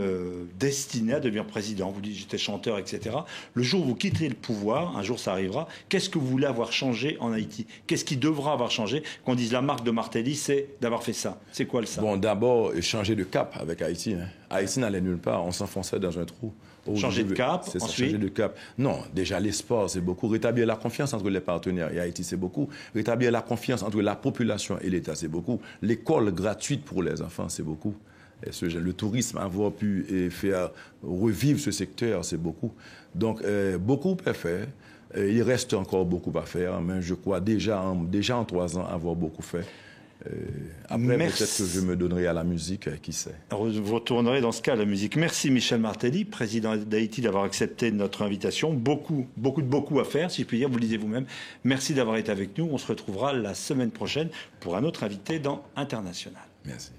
destiné à devenir président. Vous dites j'étais chanteur, etc. Le jour où vous quitterez le pouvoir, un jour ça arrivera, qu'est-ce que vous voulez avoir changé en Haïti? Qu'est-ce qui devra avoir changé? Qu'on dise la marque de Martelly, c'est d'avoir fait ça. C'est quoi le ça? Bon, d'abord, changer de cap avec Haïti. Haïti n'allait nulle part, on s'enfonçait dans un trou. Changer de cap, c'est ensuite changer de cap. Non, déjà l'espoir, c'est beaucoup. Rétablir la confiance entre les partenaires et Haïti, c'est beaucoup. Rétablir la confiance entre la population et l'État, c'est beaucoup. L'école gratuite pour les enfants, c'est beaucoup. Et le tourisme, avoir pu faire revivre ce secteur, c'est beaucoup. Donc, beaucoup est fait. Il reste encore beaucoup à faire, mais je crois déjà en 3 ans avoir beaucoup fait. Après, peut-être que je me donnerai à la musique, qui sait. Vous retournerez dans ce cas à la musique. Merci Michel Martelly, président d'Haïti, d'avoir accepté notre invitation. Beaucoup à faire, si je puis dire, vous le disiez vous-même. Merci d'avoir été avec nous. On se retrouvera la semaine prochaine pour un autre invité dans International. Merci.